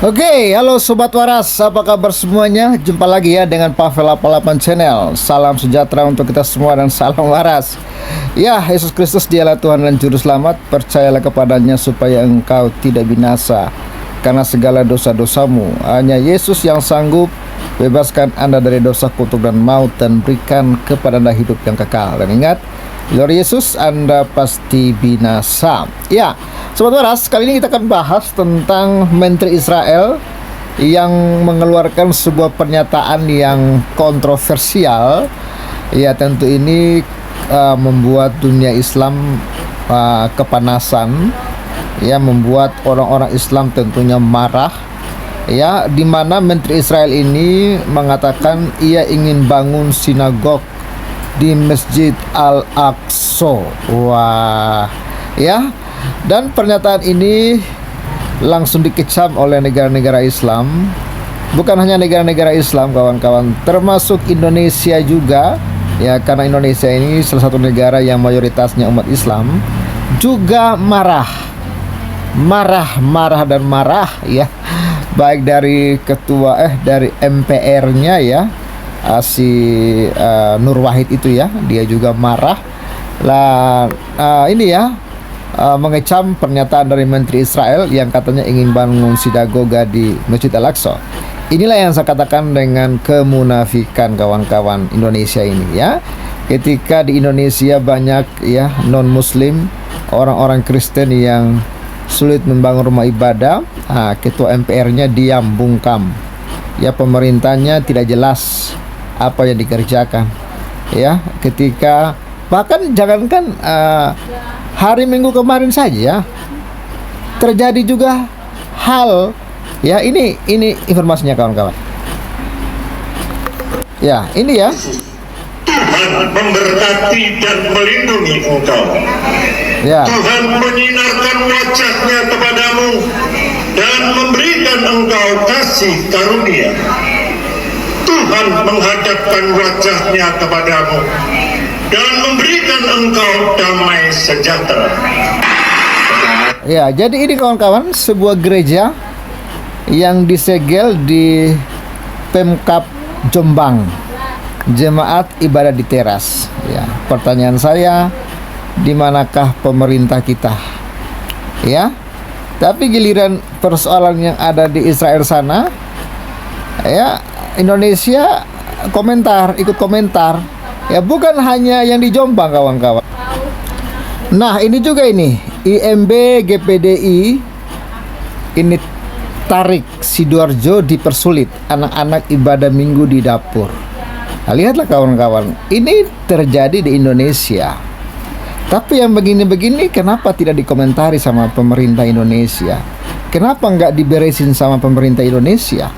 Oke, halo Sobat Waras, apa kabar semuanya? Jumpa lagi ya dengan Pavel 88 Channel. Salam sejahtera untuk kita semua dan salam waras. Ya, Yesus Kristus dialah Tuhan dan Juru Selamat. Percayalah kepadanya supaya engkau tidak binasa karena segala dosa-dosamu. Hanya Yesus yang sanggup bebaskan Anda dari dosa, kutuk dan maut, dan berikan kepada Anda hidup yang kekal. Dan ingat, Lord Yesus, Anda pasti binasa. Ya, Sobat Waras, kali ini kita akan bahas tentang Menteri Israel yang mengeluarkan sebuah pernyataan yang kontroversial. Ya, tentu ini membuat dunia Islam kepanasan. Ya, membuat orang-orang Islam tentunya marah. Ya, di mana Menteri Israel ini mengatakan ia ingin bangun sinagog di Masjid Al-Aqsa. Wah, ya. Dan pernyataan ini langsung dikecam oleh negara-negara Islam. Bukan hanya negara-negara Islam, kawan-kawan, termasuk Indonesia juga. Ya, karena Indonesia ini salah satu negara yang mayoritasnya umat Islam, juga marah dan marah ya. Baik dari dari MPR-nya ya, si Nur Wahid itu ya, dia juga marah lah. Ini ya, mengecam pernyataan dari Menteri Israel yang katanya ingin bangun sinagoga di Masjid Al-Aqsa. Inilah yang saya katakan dengan kemunafikan kawan-kawan Indonesia ini ya. Ketika di Indonesia banyak ya non-muslim, orang-orang Kristen yang sulit membangun rumah ibadah, ketua MPR-nya diam bungkam. Ya, pemerintahnya tidak jelas apa yang dikerjakan. Ya, ketika bahkan jangankan hari Minggu kemarin saja terjadi juga hal ya, ini informasinya kawan-kawan. Ya, ini ya. Tuhan memberkati dan melindungi engkau. Ya. Tuhan menyinarkan wajah-Nya kepadamu dan memberikan engkau kasih karunia. Tuhan menghadapkan wajah-Nya kepadamu dan memberikan engkau damai sejahtera. Ya, jadi ini kawan-kawan sebuah gereja yang disegel di Pemkab Jombang, jemaat ibadah di teras. Ya, pertanyaan saya, di manakah pemerintah kita? Ya, tapi giliran persoalan yang ada di Israel sana, ya Indonesia ikut komentar. Ya, bukan hanya yang di Jombang kawan-kawan. Nah, ini juga ini IMB GPDI ini Tarik Sidoarjo dipersulit anak-anak ibadah minggu di dapur. Nah, lihatlah kawan-kawan, ini terjadi di Indonesia. Tapi yang begini-begini kenapa tidak dikomentari sama pemerintah Indonesia? Kenapa nggak diberesin sama pemerintah Indonesia?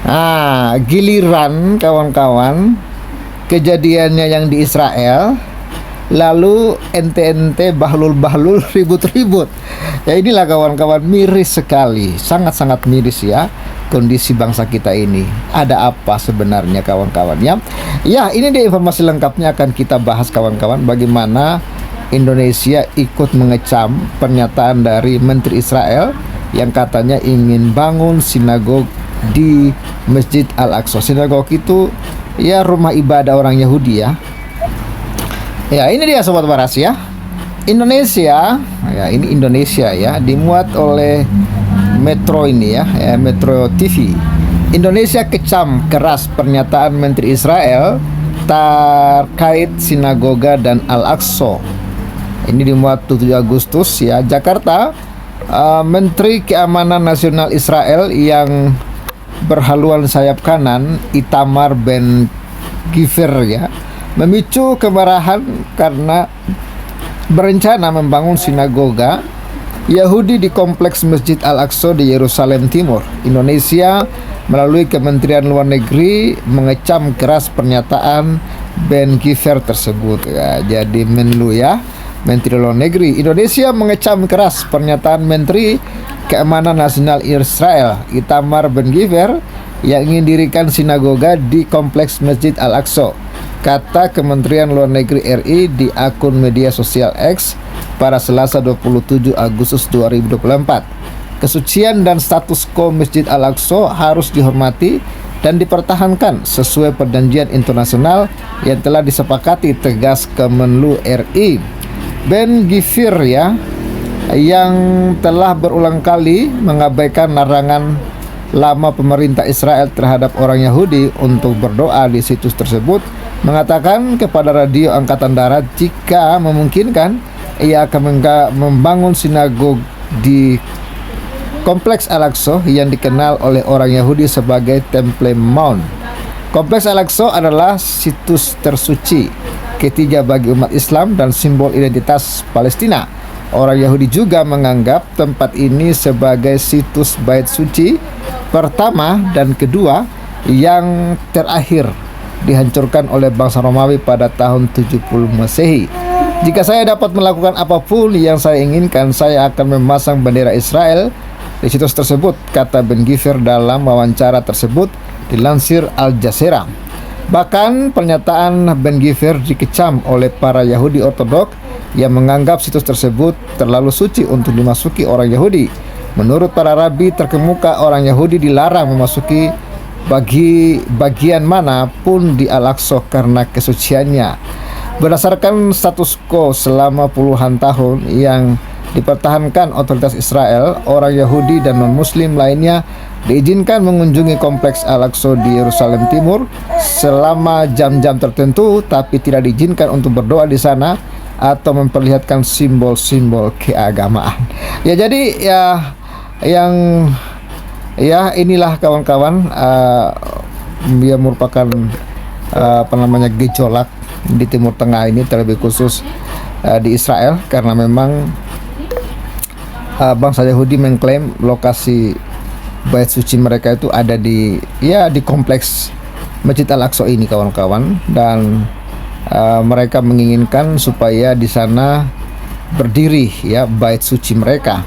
Nah, giliran kawan-kawan kejadiannya yang di Israel, lalu ente bahlul ribut-ribut. Ya, inilah kawan-kawan, miris sekali, sangat-sangat miris ya kondisi bangsa kita ini. Ada apa sebenarnya kawan-kawan ya? Ya, ini dia informasi lengkapnya akan kita bahas kawan-kawan, bagaimana Indonesia ikut mengecam pernyataan dari Menteri Israel yang katanya ingin bangun sinagog di Masjid Al-Aqsa. Sinagog itu ya rumah ibadah orang Yahudi ya. Ya, ini dia Sobat Waras ya. Indonesia, ya ini Indonesia ya, dimuat oleh Metro ini ya, Metro TV. Indonesia kecam keras pernyataan Menteri Israel terkait sinagoga dan Al-Aqsa. Ini dimuat 7 Agustus ya, Jakarta. Menteri Keamanan Nasional Israel yang berhaluan sayap kanan, Itamar Ben-Gvir ya, memicu kemarahan karena berencana membangun sinagoga Yahudi di kompleks Masjid Al-Aqsa di Yerusalem Timur. Indonesia melalui Kementerian Luar Negeri mengecam keras pernyataan Ben-Gvir tersebut ya. Jadi Menlu ya, Menteri Luar Negeri Indonesia mengecam keras pernyataan Menteri Keamanan Nasional Israel Itamar Ben-Gvir yang ingin dirikan sinagoga di kompleks Masjid Al-Aqsa. Kata Kementerian Luar Negeri RI di akun media sosial X pada Selasa 27 Agustus 2024. Kesucian dan status quo Masjid Al-Aqsa harus dihormati dan dipertahankan sesuai perjanjian internasional yang telah disepakati, tegas Kemenlu RI. Ben Gvir ya, yang telah berulang kali mengabaikan larangan lama pemerintah Israel terhadap orang Yahudi untuk berdoa di situs tersebut, mengatakan kepada radio Angkatan Darat jika memungkinkan ia akan membangun sinagog di Kompleks Al-Aqsa yang dikenal oleh orang Yahudi sebagai Temple Mount. Kompleks Al-Aqsa adalah situs tersuci ketiga bagi umat Islam dan simbol identitas Palestina. Orang Yahudi juga menganggap tempat ini sebagai situs bait suci pertama dan kedua yang terakhir dihancurkan oleh bangsa Romawi pada tahun 70 Masehi. Jika saya dapat melakukan apapun yang saya inginkan, saya akan memasang bendera Israel di situs tersebut, kata Ben Gvir dalam wawancara tersebut dilansir Al Jazeera. Bahkan pernyataan Ben Gvir dikecam oleh para Yahudi Ortodok yang menganggap situs tersebut terlalu suci untuk dimasuki orang Yahudi. Menurut para rabi terkemuka, orang Yahudi dilarang memasuki bagian manapun di Al-Aqsa karena kesuciannya. Berdasarkan status quo selama puluhan tahun yang dipertahankan otoritas Israel, orang Yahudi dan non-Muslim lainnya diizinkan mengunjungi Kompleks Al-Aqsa di Yerusalem Timur selama jam-jam tertentu, tapi tidak diizinkan untuk berdoa di sana atau memperlihatkan simbol-simbol keagamaan. Ya, jadi inilah kawan-kawan, dia merupakan gejolak di Timur Tengah ini, terlebih khusus di Israel, karena memang bangsa Yahudi mengklaim lokasi bait suci mereka itu ada di kompleks Masjid Al-Aqsa ini, kawan-kawan, dan mereka menginginkan supaya di sana berdiri ya bait suci mereka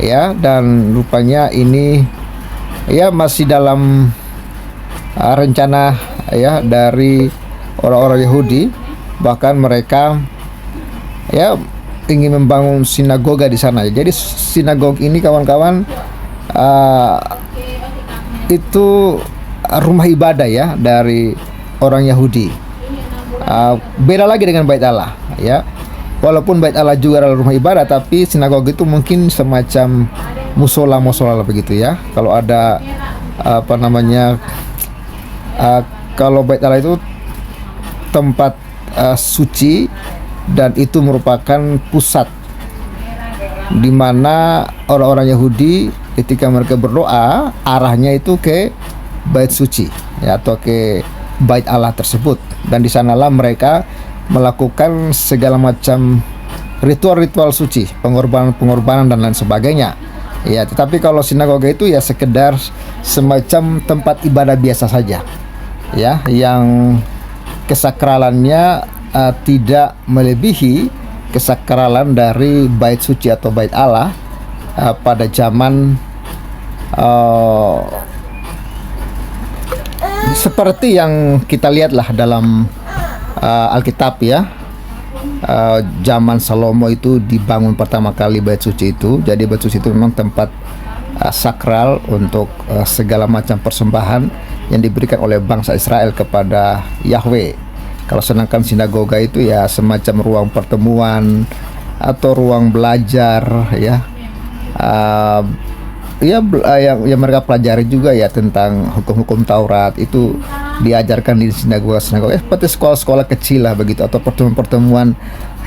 ya, dan rupanya ini ya masih dalam rencana ya dari orang-orang Yahudi. Bahkan mereka ya ingin membangun sinagoga di sana. Jadi sinagog ini, kawan-kawan, itu rumah ibadah ya dari orang Yahudi. Beda lagi dengan Bait Allah ya. Walaupun Bait Allah juga adalah rumah ibadah, tapi sinagog itu mungkin semacam musola begitu ya. Kalau ada kalau Bait Allah itu tempat suci, dan itu merupakan pusat di mana orang-orang Yahudi ketika mereka berdoa arahnya itu ke bait suci ya, atau ke bait Allah tersebut, dan di sanalah mereka melakukan segala macam ritual-ritual suci, pengorbanan dan lain sebagainya ya. Tetapi kalau sinagoga itu ya sekedar semacam tempat ibadah biasa saja ya, yang kesakralannya tidak melebihi kesakralan dari bait suci atau bait Allah pada zaman seperti yang kita lihatlah dalam Alkitab ya. Zaman Salomo itu dibangun pertama kali bait suci itu. Jadi bait suci itu memang tempat sakral untuk segala macam persembahan yang diberikan oleh bangsa Israel kepada Yahweh. Kalau sedangkan sinagoga itu ya semacam ruang pertemuan atau ruang belajar ya, yang mereka pelajari juga ya tentang hukum-hukum Taurat, itu diajarkan di sinagoga-sinagoga seperti sekolah-sekolah kecil lah begitu, atau pertemuan-pertemuan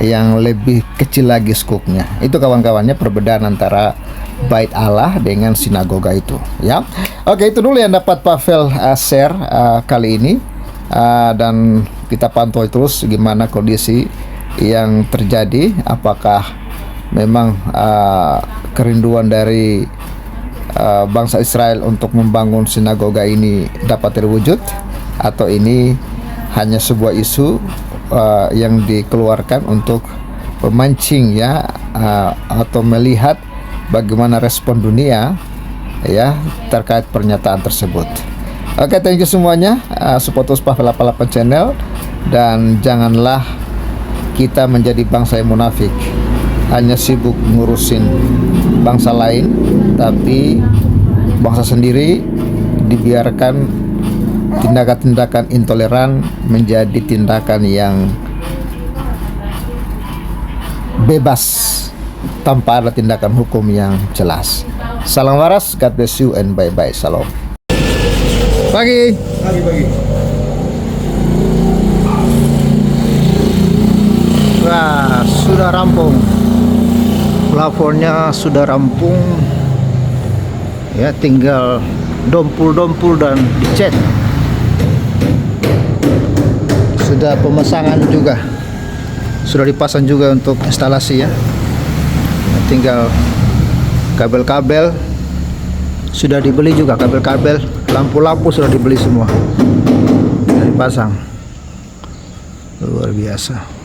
yang lebih kecil lagi skopnya. Itu kawan-kawannya perbedaan antara bait Allah dengan sinagoga itu ya. Oke, itu dulu yang dapat Pavel share kali ini. Dan kita pantau terus gimana kondisi yang terjadi, apakah memang kerinduan dari bangsa Israel untuk membangun sinagoga ini dapat terwujud, atau ini hanya sebuah isu yang dikeluarkan untuk memancing ya, atau melihat bagaimana respon dunia ya terkait pernyataan tersebut. Oke, thank you semuanya. Support terus Pavel 88 channel, dan janganlah kita menjadi bangsa yang munafik, hanya sibuk ngurusin bangsa lain tapi bangsa sendiri dibiarkan tindakan-tindakan intoleran menjadi tindakan yang bebas tanpa ada tindakan hukum yang jelas. Salam waras, God bless you and bye-bye. Salam. Pagi. Wah, sudah rampung. Plafonnya sudah rampung. Ya, tinggal dompul-dompul dan dicat. Sudah pemasangan juga. Sudah dipasang juga untuk instalasi ya. Tinggal kabel-kabel sudah dibeli juga, kabel-kabel, lampu-lampu sudah dibeli semua. Sudah dipasang. Luar biasa.